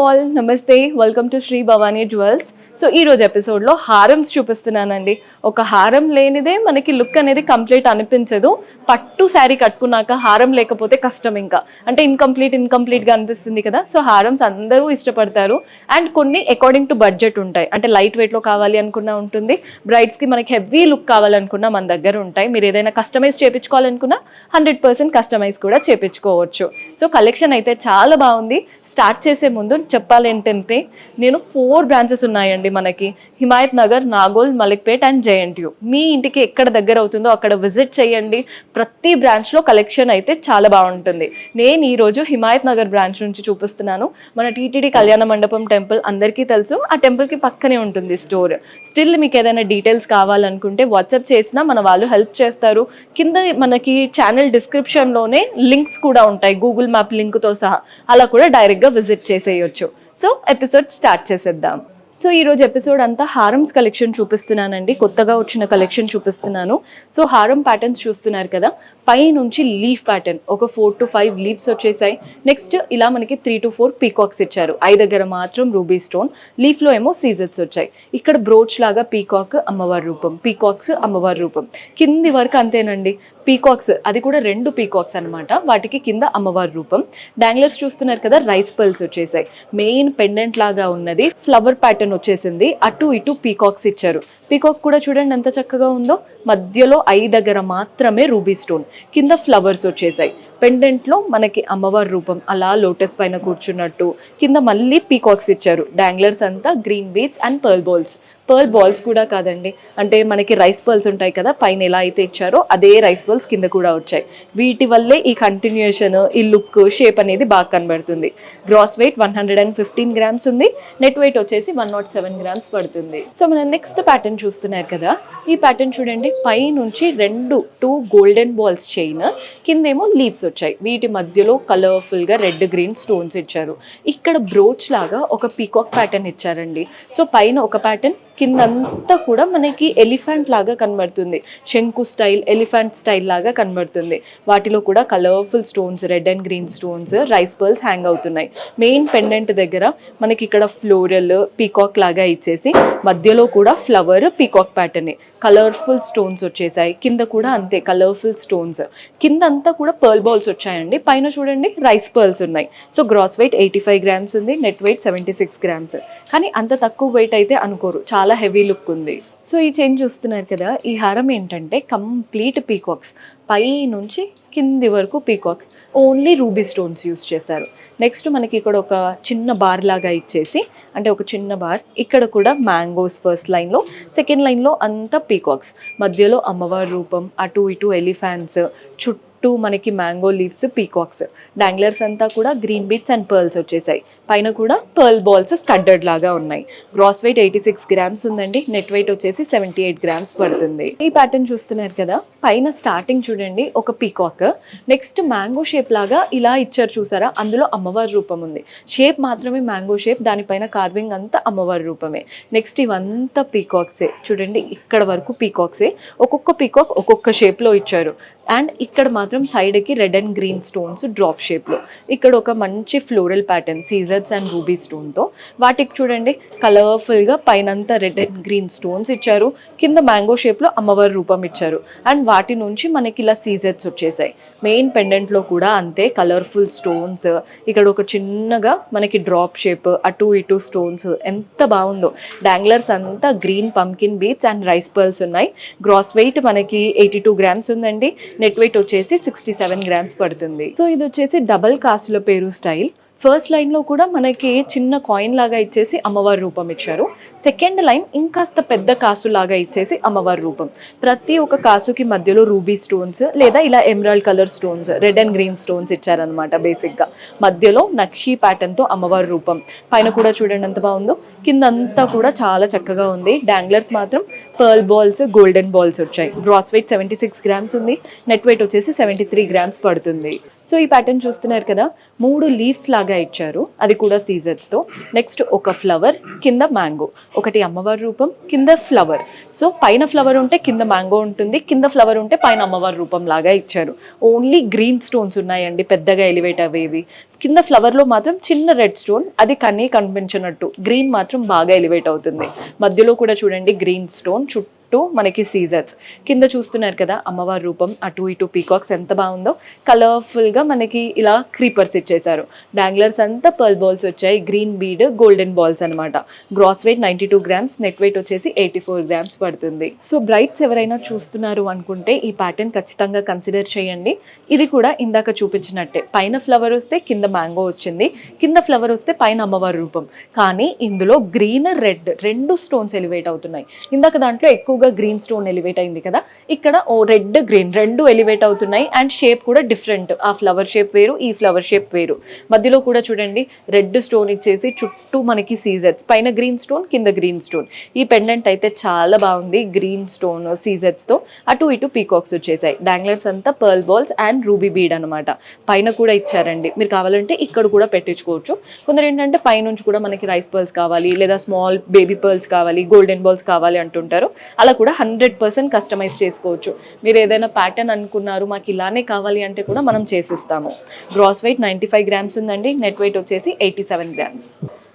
All నమస్తే, welcome to Sri Bhavani jewels. So ఈ రోజు ఎపిసోడ్లో హారమ్స్ చూపిస్తున్నానండి. ఒక హారం లేనిదే మనకి లుక్ అనేది కంప్లీట్ అనిపించదు. పట్టు శారీ కట్టుకున్నాక హారం లేకపోతే కష్టం, ఇంకా అంటే ఇన్కంప్లీట్గా అనిపిస్తుంది కదా. సో హారమ్స్ అందరూ ఇష్టపడతారు. అండ్ కొన్ని అకార్డింగ్ టు బడ్జెట్ ఉంటాయి. అంటే లైట్ వెయిట్లో కావాలి అనుకున్నా ఉంటుంది, బ్రైడ్స్కి మనకి హెవీ లుక్ కావాలనుకున్నా మన దగ్గర ఉంటాయి. మీరు ఏదైనా కస్టమైజ్ చేయించుకోవాలనుకున్నా 100% కస్టమైజ్ కూడా చేయించుకోవచ్చు. సో కలెక్షన్ అయితే చాలా బాగుంది. స్టార్ట్ చేసే ముందు చెప్పాలి ఏంటంటే, నేను 4 బ్రాంచెస్ ఉన్నాయండి మనకి. Himayatnagar, Nagole, Malakpet and JNTU. మీ ఇంటికి ఎక్కడ దగ్గర అవుతుందో అక్కడ విజిట్ చేయండి. ప్రతి బ్రాంచ్లో కలెక్షన్ అయితే చాలా బాగుంటుంది. నేను ఈరోజు హిమాయత్ నగర్ బ్రాంచ్ నుంచి చూపిస్తున్నాను. మన టీటీడీ కళ్యాణ మండపం టెంపుల్ అందరికీ తెలుసు, ఆ టెంపుల్కి పక్కనే ఉంటుంది స్టోర్. స్టిల్ మీకు ఏదైనా డీటెయిల్స్ కావాలనుకుంటే వాట్సాప్ చేసినా మన వాళ్ళు హెల్ప్ చేస్తారు. కింద మనకి ఛానల్ డిస్క్రిప్షన్లోనే లింక్స్ కూడా ఉంటాయి, గూగుల్ మ్యాప్ లింక్తో సహా. అలా కూడా డైరెక్ట్గా విజిట్ చేసేయచ్చు. సో ఎపిసోడ్ స్టార్ట్ చేసేద్దాం. సో ఈరోజు ఎపిసోడ్ అంతా హారమ్స్ కలెక్షన్ చూపిస్తున్నానండి. కొత్తగా వచ్చిన కలెక్షన్ చూపిస్తున్నాను. సో హారం ప్యాటర్న్స్ చూస్తున్నారు కదా, పై నుంచి లీఫ్ ప్యాటర్న్ ఒక 4 to 5 లీవ్స్ వచ్చేసాయి. నెక్స్ట్ ఇలా మనకి 3 to 4 పీకాక్స్ ఇచ్చారు. ఐ దగ్గర మాత్రం రూబీ స్టోన్, లీఫ్లో ఏమో సీజర్స్ వచ్చాయి. ఇక్కడ బ్రోచ్ లాగా పీకాక్ అమ్మవారి రూపం, పీకాక్స్ అమ్మవారి రూపం. కింది వరకు అంతేనండి, పీకాక్స్, అది కూడా 2 పీకాక్స్ అనమాట. వాటికి కింద అమ్మవారి రూపం. డాంగ్లర్స్ చూస్తున్నారు కదా, రైస్ పర్ల్స్ వచ్చేసాయి. మెయిన్ పెండెంట్ లాగా ఉన్నది ఫ్లవర్ ప్యాటర్న్ వచ్చేసింది. అటు ఇటు పీకాక్స్ ఇచ్చారు. పీకాక్ కూడా చూడండి ఎంత చక్కగా ఉందో. మధ్యలో ఐ దగ్గర మాత్రమే రూబీ స్టోన్, కింద ఫ్లవర్స్ వచ్చేసాయి. పెండెంట్లో మనకి అమ్మవారి రూపం అలా లోటస్ పైన కూర్చున్నట్టు, కింద మళ్ళీ పీకాక్స్ ఇచ్చారు. డాంగ్లర్స్ అంతా green beads and pearl balls. Pearl balls కూడా కాదండి, అంటే మనకి రైస్ పర్ల్స్ ఉంటాయి కదా, పైన ఎలా అయితే ఇచ్చారో అదే రైస్ పర్ల్స్ కింద కూడా వచ్చాయి. వీటి వల్లే ఈ కంటిన్యూషన్, ఈ లుక్, షేప్ అనేది బాగా కనబడుతుంది. గ్రాస్ వెయిట్ 115 గ్రామ్స్ ఉంది. నెట్ వెయిట్ వచ్చేసి 107 గ్రామ్స్ పడుతుంది. సో మనం నెక్స్ట్ ప్యాటర్న్ చూస్తున్నారు కదా, ఈ ప్యాటర్న్ చూడండి. పై నుంచి 2 గోల్డెన్ బాల్స్ చైన్, కిందేమో లీవ్స్ వచ్చాయి. వీటి మధ్యలో కలర్ఫుల్గా రెడ్ గ్రీన్ స్టోన్స్ ఇచ్చారు. ఇక్కడ బ్రోచ్ లాగా ఒక పీకాక్ ప్యాటర్న్ ఇచ్చారండి. సో పైన ఒక ప్యాటర్న్, కిందంతా కూడా మనకి ఎలిఫెంట్ లాగా కనబడుతుంది. శంకు స్టైల్, ఎలిఫెంట్ స్టైల్ లాగా కనబడుతుంది. వాటిలో కూడా colourful stones, red and green stones, rice pearls hang అవుతున్నాయి. మెయిన్ పెండెంట్ దగ్గర మనకి ఇక్కడ ఫ్లోరల్ పీకాక్ లాగా ఇచ్చేసి, మధ్యలో కూడా flower peacock pattern, colourful stones వచ్చేసాయి. కింద కూడా అంతే కలర్ఫుల్ స్టోన్స్. కింద అంతా కూడా పర్ల్ బాల్స్ వచ్చాయండి. పైన చూడండి రైస్ పర్ల్స్ ఉన్నాయి. సో గ్రాస్ వెయిట్ 85 గ్రామ్స్ ఉంది. Net weight 76 grams. కానీ అంత తక్కువ వెయిట్ అయితే అనుకోరు, చాలా హెవీ లుక్ ఉంది. సో ఈ చైన్ చూస్తున్నారు కదా, ఈ హారం ఏంటంటే కంప్లీట్ పీకాక్స్, పై నుంచి కింది వరకు peacock. Only ruby stones use చేశారు. నెక్స్ట్ మనకి ఇక్కడ ఒక చిన్న బార్ లాగా ఇచ్చేసి, అంటే ఒక చిన్న బార్, ఇక్కడ కూడా మ్యాంగోస్ ఫస్ట్ లైన్లో, సెకండ్ లైన్లో అంతా పీకాక్స్, మధ్యలో అమ్మవారి రూపం, అటు ఇటు ఎలిఫెంట్స్, చుట్టూ మనకి మ్యాంగో లీవ్స్, పీకాక్స్. డాంగ్లర్స్ అంతా కూడా గ్రీన్ బీడ్స్ అండ్ పర్ల్స్ వచ్చేసాయి. పైన కూడా పర్ల్ బాల్స్ స్టడ్డెడ్ లాగా ఉన్నాయి. గ్రాస్ వెయిట్ 86 గ్రామ్స్ ఉందండి. నెట్ వెయిట్ వచ్చేసి 78 గ్రామ్స్ పడుతుంది. ఈ ప్యాటర్న్ చూస్తున్నారు కదా, పైన స్టార్టింగ్ చూడండి ఒక పీకాక్, నెక్స్ట్ మ్యాంగో షేప్ లాగా ఇలా ఇచ్చారు చూసారా, అందులో అమ్మవారి రూపం ఉంది. షేప్ మాత్రమే మ్యాంగో షేప్, దానిపైన కార్వింగ్ అంతా అమ్మవారి రూపమే. నెక్స్ట్ ఇవంతా పీకాక్సే చూడండి, ఇక్కడ వరకు పీకాక్సే. ఒక్కొక్క పీకాక్ ఒక్కొక్క షేప్లో ఇచ్చారు. అండ్ ఇక్కడ మాత్రం సైడ్కి red and green stones drop షేప్లో. ఇక్కడ ఒక మంచి floral pattern, scissors and ruby స్టోన్తో. వాటికి చూడండి కలర్ఫుల్గా పైనంతా రెడ్ అండ్ గ్రీన్ స్టోన్స్ ఇచ్చారు. కింద మ్యాంగో షేప్లో అమ్మవారి రూపం ఇచ్చారు. అండ్ వాటి నుంచి మనకి ఇలా సీజర్స్ వచ్చేసాయి. మెయిన్ పెండెంట్లో కూడా అంతే కలర్ఫుల్ స్టోన్స్. ఇక్కడ ఒక చిన్నగా మనకి డ్రాప్ షేప్, అటు ఇటు స్టోన్స్, ఎంత బాగుందో. డాంగ్లర్స్ అంతా green pumpkin beads and rice pearls ఉన్నాయి. గ్రాస్ వెయిట్ మనకి 82 గ్రామ్స్ ఉందండి. నెట్ వెయిట్ వచ్చేసి 67 గ్రామ్స్ పడుతుంది. సో ఇది వచ్చేసి డబల్ కాసుల పేరు స్టైల్. ఫస్ట్ లైన్లో కూడా మనకి చిన్న కాయిన్ లాగా ఇచ్చేసి అమ్మవారి రూపం ఇచ్చారు. సెకండ్ లైన్ ఇంకాస్త పెద్ద కాసు లాగా ఇచ్చేసి అమ్మవారి రూపం. ప్రతి ఒక్క కాసుకి మధ్యలో రూబీ స్టోన్స్ లేదా ఇలా emerald colour stones, red and green stones ఇచ్చారనమాట. బేసిక్గా మధ్యలో నక్షీ ప్యాటర్న్తో అమ్మవారి రూపం. పైన కూడా చూడండి ఎంత బాగుందో. కిందంతా కూడా చాలా చక్కగా ఉంది. డాంగ్లర్స్ మాత్రం పర్ల్ బాల్స్, గోల్డెన్ బాల్స్ వచ్చాయి. గ్రాస్ వెయిట్ 76 గ్రామ్స్ ఉంది. నెట్ వెయిట్ వచ్చేసి 73 గ్రామ్స్ పడుతుంది. సో ఈ ప్యాటర్న్ చూస్తున్నారు కదా, 3 లీవ్స్ లాగా ఇచ్చారు, అది కూడా సీజర్స్తో. నెక్స్ట్ ఒక ఫ్లవర్, కింద మ్యాంగో, ఒకటి అమ్మవారి రూపం, కింద ఫ్లవర్. సో పైన ఫ్లవర్ ఉంటే కింద మ్యాంగో ఉంటుంది, కింద ఫ్లవర్ ఉంటే పైన అమ్మవారి రూపం లాగా ఇచ్చారు. ఓన్లీ గ్రీన్ స్టోన్స్ ఉన్నాయండి, పెద్దగా ఎలివేట్ అవేవి. కింద ఫ్లవర్లో మాత్రం చిన్న రెడ్ స్టోన్, అది కనిపించినట్టు, గ్రీన్ మాత్రం బాగా ఎలివేట్ అవుతుంది. మధ్యలో కూడా చూడండి గ్రీన్ స్టోన్, చుట్టూ మనకి సీజర్స్. కింద చూస్తున్నారు కదా అమ్మవారి రూపం, అటు ఇటు పీకాక్స్ ఎంత బాగుందో. కలర్ఫుల్గా మనకి ఇలా క్రీపర్స్ ఇచ్చేసారు. డాంగ్లర్స్ అంతా పర్ల్ బాల్స్ వచ్చాయి, గ్రీన్ బీడ్, గోల్డెన్ బాల్స్ అనమాట. Gross weight 92 grams, net weight వచ్చేసి 84 గ్రామ్స్ పడుతుంది. సో బ్రైట్స్ ఎవరైనా చూస్తున్నారు అనుకుంటే ఈ ప్యాటర్న్ ఖచ్చితంగా కన్సిడర్ చేయండి. ఇది కూడా ఇందాక చూపించినట్టే, పైన ఫ్లవర్ వస్తే కింద మ్యాంగో వచ్చింది, కింద ఫ్లవర్ వస్తే పైన అమ్మవారి రూపం. కానీ ఇందులో గ్రీన్ రెడ్ 2 స్టోన్స్ ఎలివేట్ అవుతున్నాయి. ఇందాక దాంట్లో ఎక్కువగా గ్రీన్ స్టోన్ ఎలివేట్ అయింది కదా, ఇక్కడ రెడ్ గ్రీన్ 2 ఎలివేట్ అవుతున్నాయి. అండ్ షేప్ కూడా డిఫరెంట్, ఆ ఫ్లవర్ షేప్ వేరు, ఈ ఫ్లవర్ షేప్ వేరు. మధ్యలో కూడా చూడండి రెడ్ స్టోన్ ఇచ్చేసి చుట్టూ మనకి సీజర్స్, పైన గ్రీన్ స్టోన్, కింద గ్రీన్ స్టోన్. ఈ పెండెంట్ అయితే చాలా బాగుంది, గ్రీన్ స్టోన్ సీజర్స్తో. అటు ఇటు పీకాక్స్ వచ్చేసాయి. డాంగ్లర్స్ అంతా pearl balls and ruby bead అనమాట. పైన కూడా ఇచ్చారండి, మీరు కావాలంటే ఇక్కడ కూడా పెట్టించుకోవచ్చు. కొందరు ఏంటంటే పైనుంచి కూడా మనకి రైస్ పర్ల్స్ కావాలి, లేదా స్మాల్ బేబీ పర్ల్స్ కావాలి, గోల్డెన్ బాల్స్ కావాలి అంటుంటారు. అలా కూడా 100% కస్టమైజ్ చేసుకోవచ్చు. మీరు ఏదైనా ప్యాటర్న్ అనుకున్నారు మాకు ఇలానే కావాలి అంటే కూడా మనం చేసిస్తాము. గ్రాస్ వెయిట్ 95 గ్రామ్స్ ఉందండి, నెట్ వెయిట్ వచ్చేసి 87 గ్రామ్స్.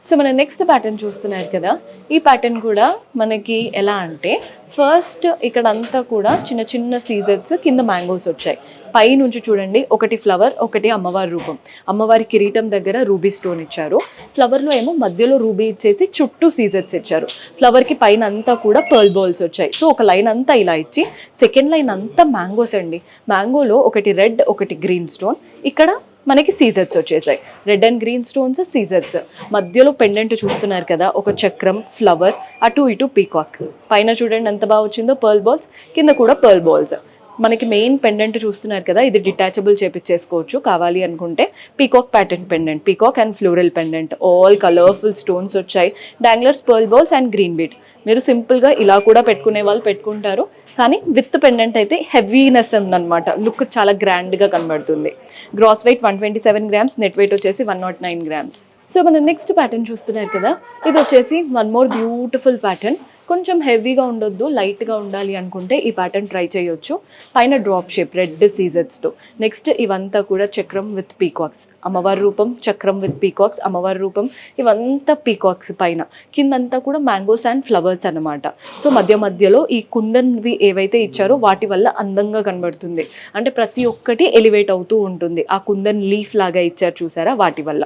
సో మన నెక్స్ట్ ప్యాటర్న్ చూస్తున్నారు కదా, ఈ ప్యాటర్న్ కూడా మనకి ఎలా అంటే ఫస్ట్ ఇక్కడ అంతా కూడా చిన్న చిన్న సీజర్స్, కింద మ్యాంగోస్ వచ్చాయి. పై నుంచి చూడండి ఒకటి ఫ్లవర్, ఒకటి అమ్మవారి రూపం. అమ్మవారి కిరీటం దగ్గర రూబీ స్టోన్ ఇచ్చారు, ఫ్లవర్లో ఏమో మధ్యలో రూబీ ఇచ్చేసి చుట్టూ సీజర్స్ ఇచ్చారు. ఫ్లవర్కి పైన అంతా కూడా పర్ల్ బాల్స్ వచ్చాయి. సో ఒక లైన్ అంతా ఇలా ఇచ్చి సెకండ్ లైన్ అంతా మ్యాంగోస్ అండి. మ్యాంగోలో ఒకటి రెడ్, ఒకటి గ్రీన్ స్టోన్, ఇక్కడ మనకి సీజర్స్ వచ్చేసాయి. రెడ్ అండ్ గ్రీన్ స్టోన్స్ సీజర్స్. మధ్యలో పెండెంట్ చూస్తున్నారు కదా, ఒక చక్రం, ఫ్లవర్, అటు ఇటు పీకాక్. పైన చూడండి ఎంత బాగా వచ్చిందో పర్ల్ బాల్స్, కింద కూడా పర్ల్ బాల్స్. మనకి మెయిన్ పెండెంట్ చూస్తున్నారు కదా, ఇది డిటాచబుల్ చేపించేసుకోవచ్చు కావాలి అనుకుంటే. Peacock pattern pendant, peacock and floral pendant, all colourful stones వచ్చాయి. Danglers, pearl balls and green bead. మీరు సింపుల్గా ఇలా కూడా పెట్టుకునే వాళ్ళు పెట్టుకుంటారు, కానీ విత్ పెండెంట్ అయితే హెవీనెస్ ఉందన్నమాట, లుక్ చాలా గ్రాండ్గా కనబడుతుంది. Gross weight 127 grams, net weight వచ్చేసి 109 గ్రామ్స్. సో మనం నెక్స్ట్ ప్యాటర్న్ చూస్తున్నారు కదా, ఇది వచ్చేసి వన్ మోర్ బ్యూటిఫుల్ ప్యాటర్న్. కొంచెం హెవీగా ఉండొద్దు, లైట్గా ఉండాలి అనుకుంటే ఈ ప్యాటర్న్ ట్రై చేయొచ్చు. పైన డ్రాప్ షేప్ రెడ్ సీజర్స్తో. నెక్స్ట్ ఇవంతా కూడా చక్రం విత్ పీకాక్స్, అమ్మవారి రూపం, చక్రం విత్ పీకాక్స్, అమ్మవారి రూపం, ఇవంతా పీకాక్స్. పైన కిందంతా కూడా మ్యాంగోస్ అండ్ ఫ్లవర్స్ అనమాట. సో మధ్య మధ్యలో ఈ కుందన్వి ఏవైతే ఇచ్చారో వాటి వల్ల అందంగా కనబడుతుంది. అంటే ప్రతి ఒక్కటి ఎలివేట్ అవుతూ ఉంటుంది. ఆ కుందన్ లీఫ్ లాగా ఇచ్చారు చూసారా, వాటి వల్ల.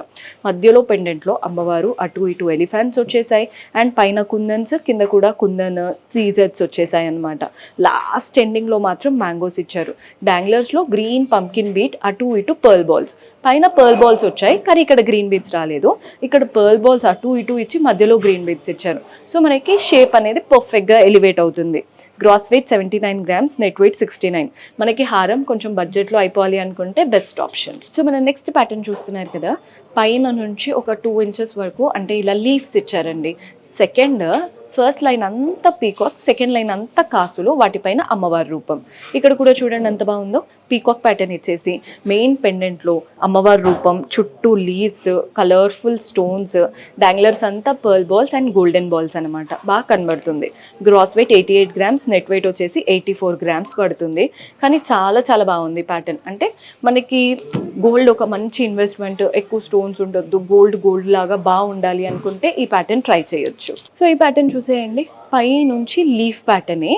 మధ్యలో పెండెంట్లో అమ్మవారు, అటు ఇటు ఎలిఫెంట్స్ వచ్చేసాయి. అండ్ పైన కుందన్స్, కింద కూడా కుందన్ సీజర్స్ వచ్చేసాయి అనమాట. లాస్ట్ ఎండింగ్లో మాత్రం మ్యాంగోస్ ఇచ్చారు. డాంగ్లర్స్లో గ్రీన్ పంకిన్ బీట్, అటు ఇటు పర్ల్ బాల్స్. పైన పర్ల్ బాల్స్ వచ్చాయి, కానీ ఇక్కడ గ్రీన్ బీట్స్ రాలేదు. ఇక్కడ పర్ల్ బాల్స్ అటు ఇటు ఇచ్చి మధ్యలో గ్రీన్ బీట్స్ ఇచ్చారు. సో మనకి షేప్ అనేది పర్ఫెక్ట్గా ఎలివేట్ అవుతుంది. Gross weight 79 grams, net weight 69. మనకి హారం కొంచెం బడ్జెట్లో అయిపోవాలి అనుకుంటే బెస్ట్ ఆప్షన్. సో మన నెక్స్ట్ ప్యాటర్న్ చూస్తున్నారు కదా, పైన నుంచి ఒక 2 ఇంచెస్ వరకు అంటే ఇలా లీవ్స్ ఇచ్చారండి. ఫస్ట్ లైన్ అంతా పీకాక్, సెకండ్ లైన్ అంతా కాసులు, వాటిపైన అమ్మవారి రూపం. ఇక్కడ కూడా చూడండి ఎంత బాగుందో, పీకాక్ ప్యాటర్న్ ఇచ్చేసి మెయిన్ పెండెంట్లో అమ్మవారి రూపం, చుట్టూ లీవ్స్, కలర్ఫుల్ స్టోన్స్, డాంగ్లర్స్ అంతా pearl balls and golden balls అనమాట. బాగా కనబడుతుంది. Gross weight 88 grams, net weight వచ్చేసి 84 గ్రామ్స్ పడుతుంది. కానీ చాలా చాలా బాగుంది ప్యాటర్న్. అంటే మనకి గోల్డ్ ఒక మంచి ఇన్వెస్ట్మెంట్, ఎక్కువ స్టోన్స్ ఉండొద్దు, గోల్డ్ లాగా బాగుండాలి అనుకుంటే ఈ ప్యాటర్న్ ట్రై చేయొచ్చు. సో ఈ ప్యాటర్న్ చూసేయండి, పై నుంచి లీఫ్ ప్యాటర్నే,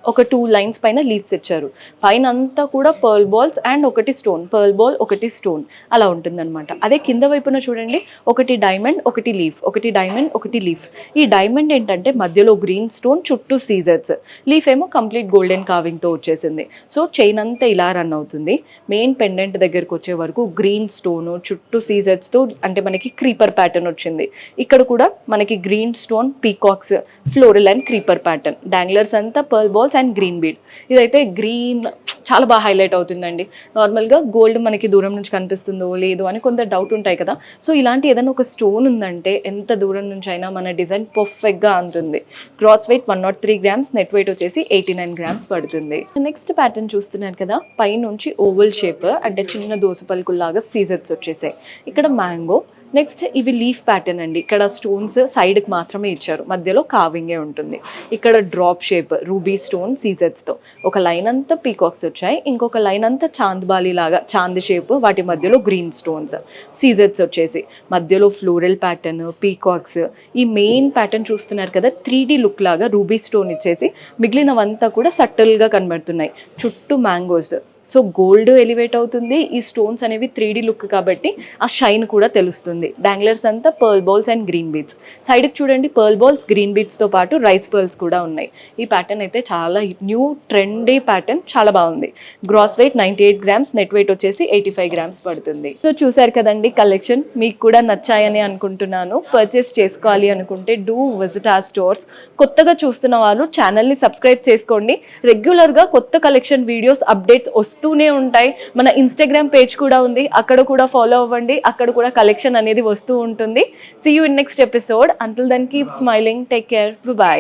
ఒక 2 లైన్స్ పైన లీవ్స్ ఇచ్చారు. పైన అంతా కూడా పర్ల్ బాల్స్ అండ్ ఒకటి స్టోన్, పర్ల్ బాల్ ఒకటి స్టోన్ అలా ఉంటుందన్నమాట. అదే కింద వైపున చూడండి, ఒకటి డైమండ్, ఒకటి లీఫ్, ఒకటి డైమండ్, ఒకటి లీఫ్. ఈ డైమండ్ ఏంటంటే మధ్యలో గ్రీన్ స్టోన్, చుట్టూ సీజర్స్. లీఫ్ ఏమో కంప్లీట్ గోల్డెన్ కార్వింగ్తో వచ్చేసింది. సో చైన్ అంతా ఇలా రన్ అవుతుంది. మెయిన్ పెండెంట్ దగ్గరకు వచ్చే వరకు గ్రీన్ స్టోన్, చుట్టూ సీజర్స్తో, అంటే మనకి క్రీపర్ ప్యాటర్న్ వచ్చింది. ఇక్కడ కూడా మనకి green stone, peacocks, floral and pattern creeper pattern, danglers అంతా pearl balls and green bead. ఇదైతే గ్రీన్ చాలా బాగా హైలైట్ అవుతుందండి. నార్మల్గా గోల్డ్ మనకి దూరం నుంచి కనిపిస్తుందో లేదో అని కొంత డౌట్ ఉంటాయి కదా, సో ఇలాంటి ఏదైనా ఒక స్టోన్ ఉందంటే ఎంత దూరం నుంచి అయినా మన డిజైన్ పర్ఫెక్ట్గా అందుతుంది. Gross weight 103 grams, net weight వచ్చేసి 89 గ్రామ్స్ పడుతుంది. నెక్స్ట్ ప్యాటర్న్ చూస్తున్నారు కదా, పైనుంచి ఓవల్ షేప్ అంటే చిన్న దోస పలుకుల్లాగా సీజర్స్ వచ్చేసాయి. ఇక్కడ మ్యాంగో. నెక్స్ట్ ఇవి లీఫ్ ప్యాటర్న్ అండి. ఇక్కడ స్టోన్స్ సైడ్కి మాత్రమే ఇచ్చారు, మధ్యలో కావింగే ఉంటుంది. ఇక్కడ డ్రాప్ షేప్ రూబీ స్టోన్ సీజర్స్తో ఒక లైన్ అంతా పీకాక్స్ వచ్చాయి, ఇంకొక లైన్ అంతా చాంద్బాలి లాగా చాంద్ షేప్, వాటి మధ్యలో గ్రీన్ స్టోన్స్ సీజర్స్ వచ్చేసి, మధ్యలో ఫ్లోరల్ ప్యాటర్న్ పీకాక్స్. ఈ మెయిన్ ప్యాటర్న్ చూస్తున్నారు కదా, 3D లుక్ లాగా రూబీ స్టోన్ ఇచ్చేసి మిగిలినవంతా కూడా సటిల్గా కనబడుతున్నాయి. చుట్టూ మ్యాంగోస్. సో గోల్డ్ ఎలివేట్ అవుతుంది, ఈ స్టోన్స్ అనేవి 3D లుక్ కాబట్టి ఆ షైన్ కూడా తెలుస్తుంది. డాంగ్లర్స్ అంతా pearl balls and green beads. సైడ్కి చూడండి, పర్ల్ బాల్స్ గ్రీన్ బీడ్స్తో పాటు రైస్ పర్ల్స్ కూడా ఉన్నాయి. ఈ ప్యాటర్న్ అయితే చాలా న్యూ ట్రెండీ ప్యాటర్న్, చాలా బాగుంది. Gross weight 98 grams, net weight వచ్చేసి 85 గ్రామ్స్ పడుతుంది. సో చూసారు కదండి కలెక్షన్, మీకు కూడా నచ్చాయని అనుకుంటున్నాను. పర్చేస్ చేసుకోవాలి అనుకుంటే డూ విజిట్ ఆర్ స్టోర్స్. కొత్తగా చూస్తున్న వాళ్ళు ఛానల్ని సబ్స్క్రైబ్ చేసుకోండి. రెగ్యులర్గా కొత్త కలెక్షన్ వీడియోస్ అప్డేట్స్ వస్తూనే ఉంటాయి. మన ఇన్స్టాగ్రామ్ పేజ్ కూడా ఉంది, అక్కడ కూడా ఫాలో అవ్వండి. అక్కడ కూడా కలెక్షన్ అనేది వస్తూ ఉంటుంది. See you in next episode. Until then keep smiling, take care, by.